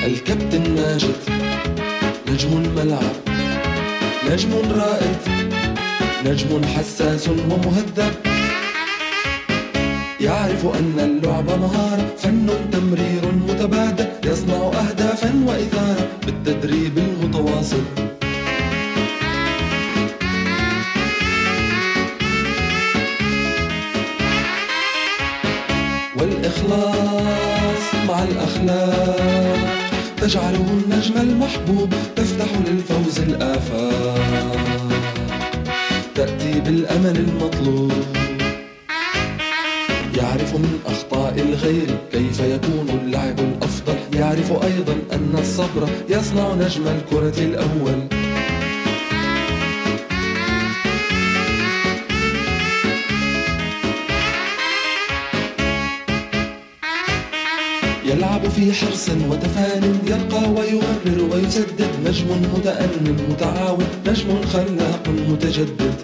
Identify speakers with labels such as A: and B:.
A: الكابتن ماجد نجم الملعب، نجم رائد، نجم حساس ومهذب، يعرف أن اللعب مهارة، فن تمرير متبادل، يصنع أهدافا وإثارة بالتدريب المتواصل. والإخلاص مع الأخلاق تجعله النجم المحبوب، تفتح للفوز الآفاق، تأتي بالأمل المطلوب. يعرف من أخطاء الغير كيف يكون اللعب الأفضل، يعرف أيضا أن الصبر يصنع نجم الكرة الأول. يلعب في حرص وتفان، يرقى ويمرر ويسدد، نجم متأنٍ متعاون، نجم خلاق متجدد.